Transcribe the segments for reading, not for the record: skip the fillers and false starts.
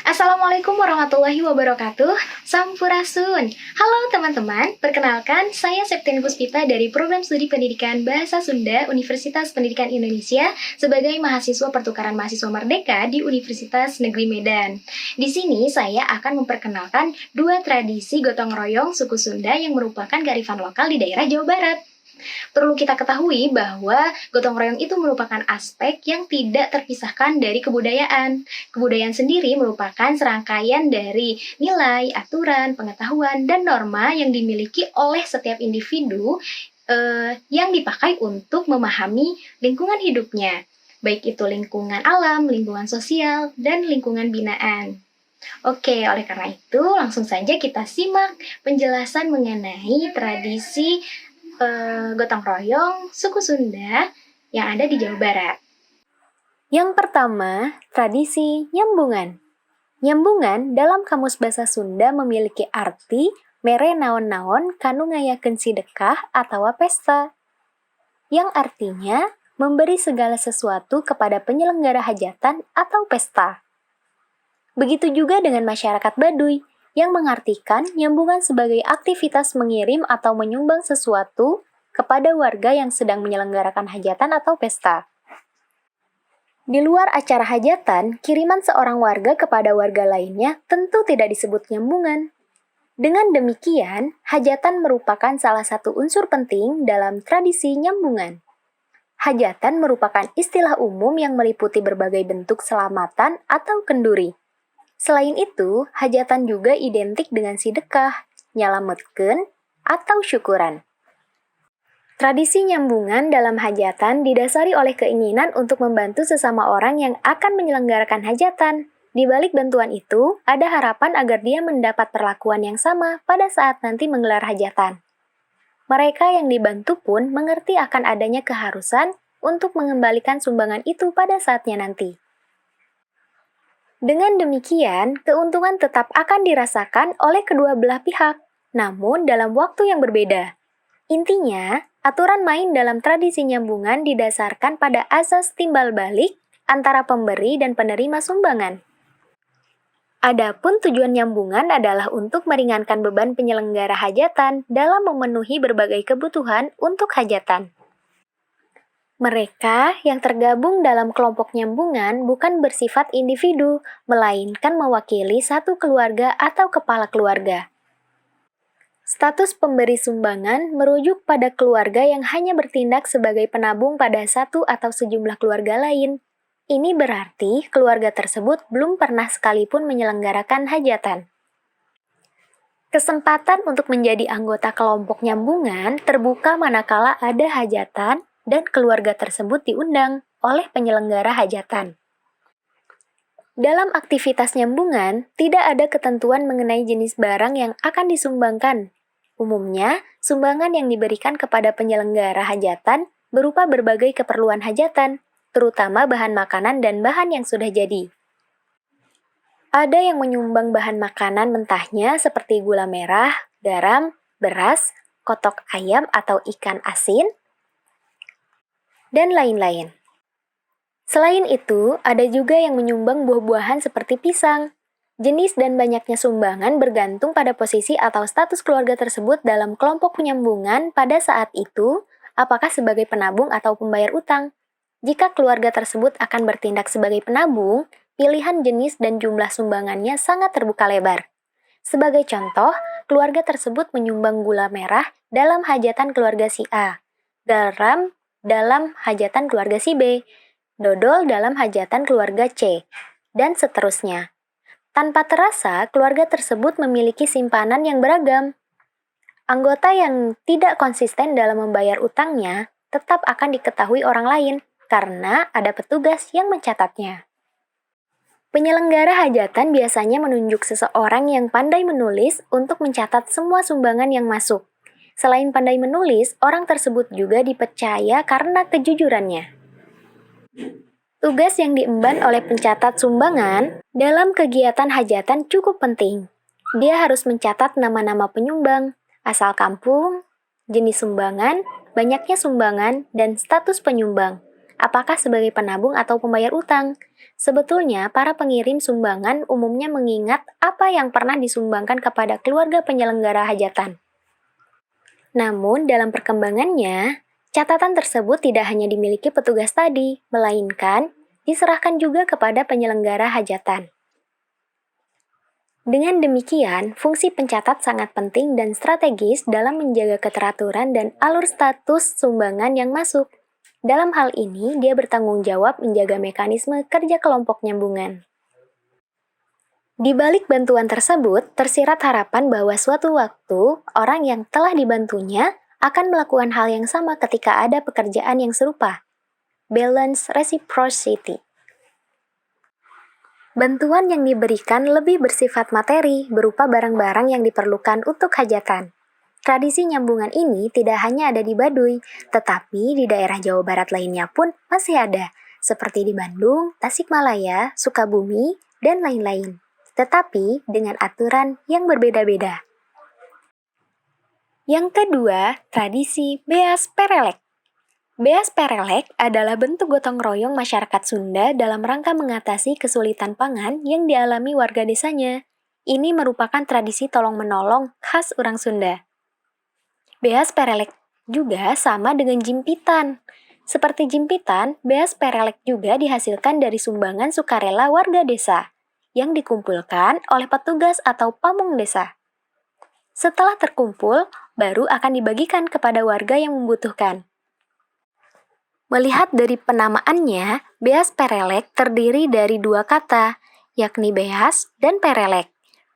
Assalamualaikum warahmatullahi wabarakatuh. Sampurasun. Halo teman-teman, perkenalkan saya Septian Puspita dari Program Studi Pendidikan Bahasa Sunda Universitas Pendidikan Indonesia sebagai mahasiswa pertukaran mahasiswa merdeka di Universitas Negeri Medan. Di sini saya akan memperkenalkan dua tradisi gotong royong suku Sunda yang merupakan kearifan lokal di daerah Jawa Barat. Perlu kita ketahui bahwa gotong royong itu merupakan aspek yang tidak terpisahkan dari kebudayaan. Kebudayaan sendiri merupakan serangkaian dari nilai, aturan, pengetahuan, dan norma yang dimiliki oleh setiap individu yang dipakai untuk memahami lingkungan hidupnya, baik itu lingkungan alam, lingkungan sosial, dan lingkungan binaan. Oke, oleh karena itu langsung saja kita simak penjelasan mengenai tradisi gotong royong suku Sunda yang ada di Jawa Barat. Yang pertama, tradisi nyambungan. Nyambungan dalam Kamus Bahasa Sunda memiliki arti mere naon-naon kanu ngayakeun sidekah atau pesta, yang artinya memberi segala sesuatu kepada penyelenggara hajatan atau pesta. Begitu juga dengan masyarakat Baduy, yang mengartikan nyambungan sebagai aktivitas mengirim atau menyumbang sesuatu kepada warga yang sedang menyelenggarakan hajatan atau pesta. Di luar acara hajatan, kiriman seorang warga kepada warga lainnya tentu tidak disebut nyambungan. Dengan demikian, hajatan merupakan salah satu unsur penting dalam tradisi nyambungan. Hajatan merupakan istilah umum yang meliputi berbagai bentuk selamatan atau kenduri. Selain itu, hajatan juga identik dengan sedekah, nyalametkeun, atau syukuran. Tradisi nyambungan dalam hajatan didasari oleh keinginan untuk membantu sesama orang yang akan menyelenggarakan hajatan. Di balik bantuan itu, ada harapan agar dia mendapat perlakuan yang sama pada saat nanti menggelar hajatan. Mereka yang dibantu pun mengerti akan adanya keharusan untuk mengembalikan sumbangan itu pada saatnya nanti. Dengan demikian, keuntungan tetap akan dirasakan oleh kedua belah pihak, namun dalam waktu yang berbeda. Intinya, aturan main dalam tradisi nyambungan didasarkan pada asas timbal balik antara pemberi dan penerima sumbangan. Adapun tujuan nyambungan adalah untuk meringankan beban penyelenggara hajatan dalam memenuhi berbagai kebutuhan untuk hajatan. Mereka yang tergabung dalam kelompok nyambungan bukan bersifat individu, melainkan mewakili satu keluarga atau kepala keluarga. Status pemberi sumbangan merujuk pada keluarga yang hanya bertindak sebagai penabung pada satu atau sejumlah keluarga lain. Ini berarti keluarga tersebut belum pernah sekalipun menyelenggarakan hajatan. Kesempatan untuk menjadi anggota kelompok nyambungan terbuka manakala ada hajatan dan keluarga tersebut diundang oleh penyelenggara hajatan. Dalam aktivitas nyambungan, tidak ada ketentuan mengenai jenis barang yang akan disumbangkan. Umumnya, sumbangan yang diberikan kepada penyelenggara hajatan berupa berbagai keperluan hajatan, terutama bahan makanan dan bahan yang sudah jadi. Ada yang menyumbang bahan makanan mentahnya seperti gula merah, garam, beras, kotok ayam atau ikan asin, dan lain-lain. Selain itu, ada juga yang menyumbang buah-buahan seperti pisang. Jenis dan banyaknya sumbangan bergantung pada posisi atau status keluarga tersebut dalam kelompok penyambungan pada saat itu, apakah sebagai penabung atau pembayar utang. Jika keluarga tersebut akan bertindak sebagai penabung, pilihan jenis dan jumlah sumbangannya sangat terbuka lebar. Sebagai contoh, keluarga tersebut menyumbang gula merah dalam hajatan keluarga si A, garam dalam hajatan keluarga si B, dodol dalam hajatan keluarga C, dan seterusnya. Tanpa terasa, keluarga tersebut memiliki simpanan yang beragam. Anggota yang tidak konsisten dalam membayar utangnya tetap akan diketahui orang lain karena ada petugas yang mencatatnya. Penyelenggara hajatan biasanya menunjuk seseorang yang pandai menulis untuk mencatat semua sumbangan yang masuk. Selain pandai menulis, orang tersebut juga dipercaya karena kejujurannya. Tugas yang diemban oleh pencatat sumbangan dalam kegiatan hajatan cukup penting. Dia harus mencatat nama-nama penyumbang, asal kampung, jenis sumbangan, banyaknya sumbangan, dan status penyumbang. apakah sebagai penabung atau pembayar utang. Sebetulnya, para pengirim sumbangan umumnya mengingat apa yang pernah disumbangkan kepada keluarga penyelenggara hajatan. Namun, dalam perkembangannya, catatan tersebut tidak hanya dimiliki petugas tadi, melainkan diserahkan juga kepada penyelenggara hajatan. Dengan demikian, fungsi pencatat sangat penting dan strategis dalam menjaga keteraturan dan alur status sumbangan yang masuk. Dalam hal ini, dia bertanggung jawab menjaga mekanisme kerja kelompok nyambungan. Di balik bantuan tersebut, tersirat harapan bahwa suatu waktu, orang yang telah dibantunya akan melakukan hal yang sama ketika ada pekerjaan yang serupa. Balance reciprocity. Bantuan yang diberikan lebih bersifat materi, berupa barang-barang yang diperlukan untuk hajatan. Tradisi nyambungan ini tidak hanya ada di Baduy, tetapi di daerah Jawa Barat lainnya pun masih ada, seperti di Bandung, Tasikmalaya, Sukabumi, dan lain-lain. Tetapi dengan aturan yang berbeda-beda. Yang kedua, tradisi Beas Perelek. Beas Perelek adalah bentuk gotong royong masyarakat Sunda dalam rangka mengatasi kesulitan pangan yang dialami warga desanya. Ini merupakan tradisi tolong-menolong khas orang Sunda. Beas Perelek juga sama dengan jimpitan. Seperti jimpitan, beas perelek juga dihasilkan dari sumbangan sukarela warga desa yang dikumpulkan oleh petugas atau pamong desa. Setelah terkumpul, baru akan dibagikan kepada warga yang membutuhkan. Melihat dari penamaannya, beas perelek terdiri dari dua kata, yakni beas dan perelek.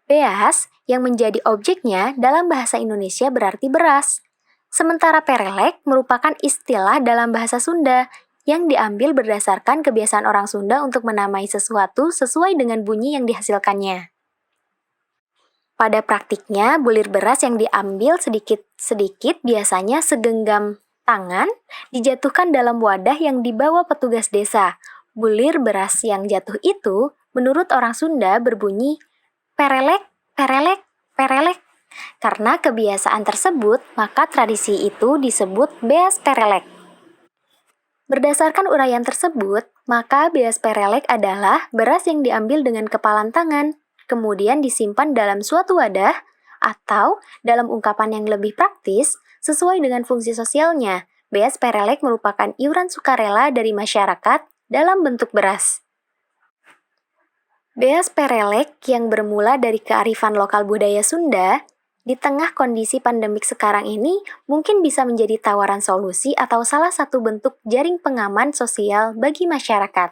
Beas yang menjadi objeknya dalam bahasa Indonesia berarti beras. Sementara perelek merupakan istilah dalam bahasa Sunda yang diambil berdasarkan kebiasaan orang Sunda untuk menamai sesuatu sesuai dengan bunyi yang dihasilkannya. Pada praktiknya, bulir beras yang diambil sedikit-sedikit biasanya segenggam tangan dijatuhkan dalam wadah yang dibawa petugas desa. Bulir beras yang jatuh itu, menurut orang Sunda berbunyi perelek, perelek, perelek. Karena kebiasaan tersebut, maka tradisi itu disebut beas perelek. Berdasarkan uraian tersebut, maka beas perelek adalah beras yang diambil dengan kepalan tangan, kemudian disimpan dalam suatu wadah, atau dalam ungkapan yang lebih praktis, sesuai dengan fungsi sosialnya, beas perelek merupakan iuran sukarela dari masyarakat dalam bentuk beras. Beas perelek yang bermula dari kearifan lokal budaya Sunda, di tengah kondisi pandemik sekarang ini mungkin bisa menjadi tawaran solusi atau salah satu bentuk jaring pengaman sosial bagi masyarakat.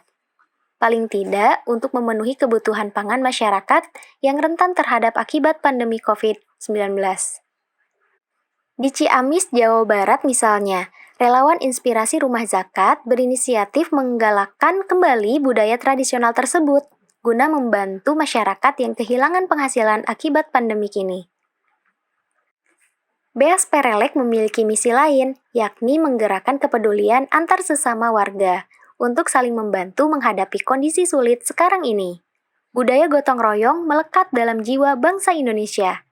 Paling tidak untuk memenuhi kebutuhan pangan masyarakat yang rentan terhadap akibat pandemi COVID-19. Di Ciamis, Jawa Barat misalnya, relawan inspirasi rumah zakat berinisiatif menggalakkan kembali budaya tradisional tersebut guna membantu masyarakat yang kehilangan penghasilan akibat pandemi ini. Beas perelek memiliki misi lain, yakni menggerakkan kepedulian antar sesama warga untuk saling membantu menghadapi kondisi sulit sekarang ini. Budaya gotong royong melekat dalam jiwa bangsa Indonesia.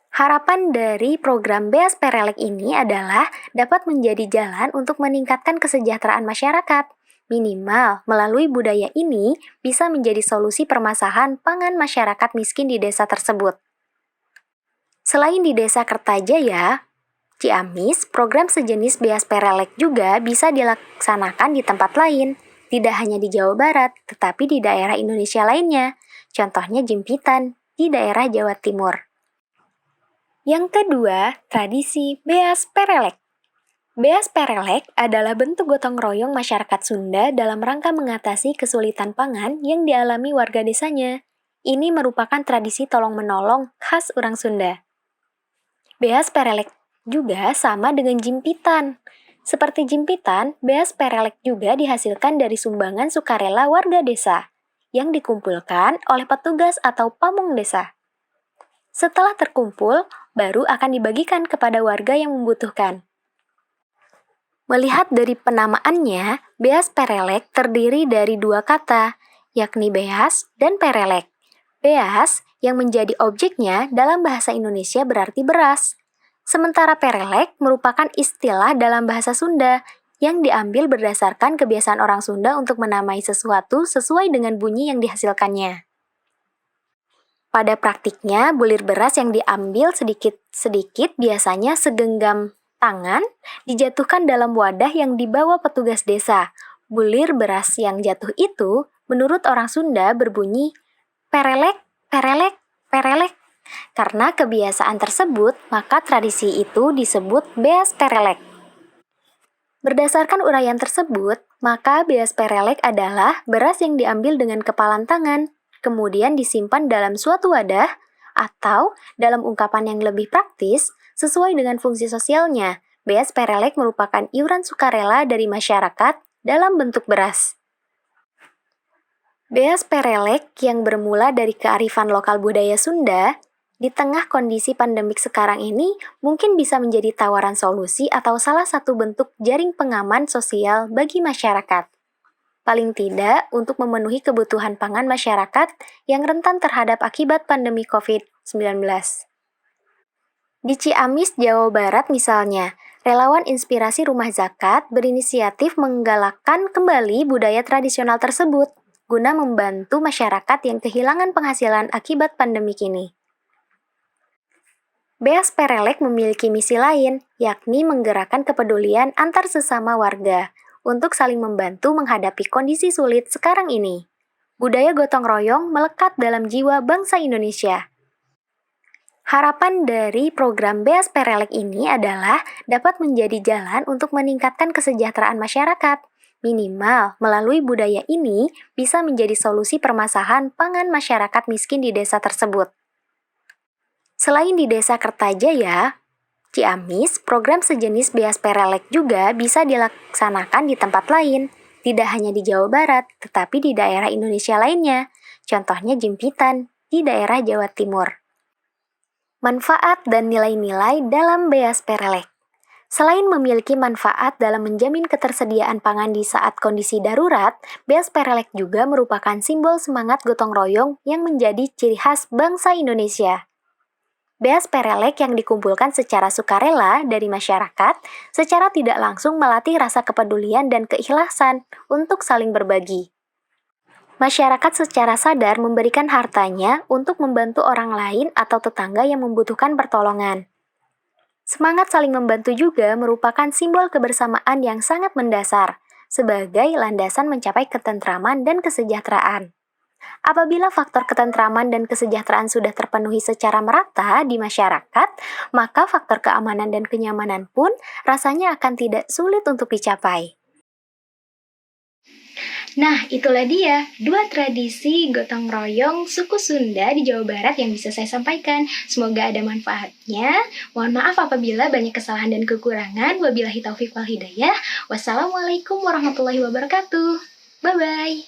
Harapan dari program Beas Perelek ini adalah dapat menjadi jalan untuk meningkatkan kesejahteraan masyarakat. Minimal, melalui budaya ini bisa menjadi solusi permasalahan pangan masyarakat miskin di desa tersebut. Selain di desa Kertajaya, Ciamis, program sejenis Beas Perelek juga bisa dilaksanakan di tempat lain, tidak hanya di Jawa Barat, tetapi di daerah Indonesia lainnya, contohnya jimpitan di daerah Jawa Timur. Yang kedua, tradisi Beas Perelek. Beas Perelek adalah bentuk gotong royong masyarakat Sunda dalam rangka mengatasi kesulitan pangan yang dialami warga desanya. Ini merupakan tradisi tolong-menolong khas orang Sunda. Beas Perelek juga sama dengan jimpitan. Seperti jimpitan, beas perelek juga dihasilkan dari sumbangan sukarela warga desa yang dikumpulkan oleh petugas atau pamong desa. Setelah terkumpul, baru akan dibagikan kepada warga yang membutuhkan. Melihat dari penamaannya, beas perelek terdiri dari dua kata, yakni beas dan perelek. Beas yang menjadi objeknya dalam bahasa Indonesia berarti beras. Sementara perelek merupakan istilah dalam bahasa Sunda yang diambil berdasarkan kebiasaan orang Sunda untuk menamai sesuatu sesuai dengan bunyi yang dihasilkannya. Pada praktiknya, bulir beras yang diambil sedikit-sedikit biasanya segenggam tangan dijatuhkan dalam wadah yang dibawa petugas desa. Bulir beras yang jatuh itu, menurut orang Sunda berbunyi perelek, perelek, perelek. Karena kebiasaan tersebut, maka tradisi itu disebut beas perelek. Berdasarkan uraian tersebut, maka beas perelek adalah beras yang diambil dengan kepalan tangan, kemudian disimpan dalam suatu wadah, atau dalam ungkapan yang lebih praktis, sesuai dengan fungsi sosialnya, beas perelek merupakan iuran sukarela dari masyarakat dalam bentuk beras. Beas perelek yang bermula dari kearifan lokal budaya Sunda, di tengah kondisi pandemik sekarang ini mungkin bisa menjadi tawaran solusi atau salah satu bentuk jaring pengaman sosial bagi masyarakat. Paling tidak untuk memenuhi kebutuhan pangan masyarakat yang rentan terhadap akibat pandemi COVID-19. Di Ciamis, Jawa Barat misalnya, relawan inspirasi rumah zakat berinisiatif menggalakkan kembali budaya tradisional tersebut guna membantu masyarakat yang kehilangan penghasilan akibat pandemik ini. Beas perelek memiliki misi lain, yakni menggerakkan kepedulian antar sesama warga untuk saling membantu menghadapi kondisi sulit sekarang ini. Budaya gotong royong melekat dalam jiwa bangsa Indonesia. Harapan dari program Beas Perelek ini adalah dapat menjadi jalan untuk meningkatkan kesejahteraan masyarakat. Minimal, melalui budaya ini bisa menjadi solusi permasalahan pangan masyarakat miskin di desa tersebut. Selain di Desa Kertajaya, Ciamis, program sejenis Beas Perelek juga bisa dilaksanakan di tempat lain, tidak hanya di Jawa Barat, tetapi di daerah Indonesia lainnya, contohnya Jimpitan, di daerah Jawa Timur. Manfaat dan nilai-nilai dalam Beas Perelek. Selain memiliki manfaat dalam menjamin ketersediaan pangan di saat kondisi darurat, Beas Perelek juga merupakan simbol semangat gotong royong yang menjadi ciri khas bangsa Indonesia. Beas perelek yang dikumpulkan secara sukarela dari masyarakat secara tidak langsung melatih rasa kepedulian dan keikhlasan untuk saling berbagi. Masyarakat secara sadar memberikan hartanya untuk membantu orang lain atau tetangga yang membutuhkan pertolongan. Semangat saling membantu juga merupakan simbol kebersamaan yang sangat mendasar, sebagai landasan mencapai ketentraman dan kesejahteraan. Apabila faktor ketentraman dan kesejahteraan sudah terpenuhi secara merata di masyarakat, maka faktor keamanan dan kenyamanan pun rasanya akan tidak sulit untuk dicapai. Nah, itulah dia 2 tradisi gotong royong suku Sunda di Jawa Barat yang bisa saya sampaikan. Semoga ada manfaatnya. Mohon maaf apabila banyak kesalahan dan kekurangan. Wabillahi taufiq wal hidayah. Wassalamualaikum warahmatullahi wabarakatuh. Bye-bye.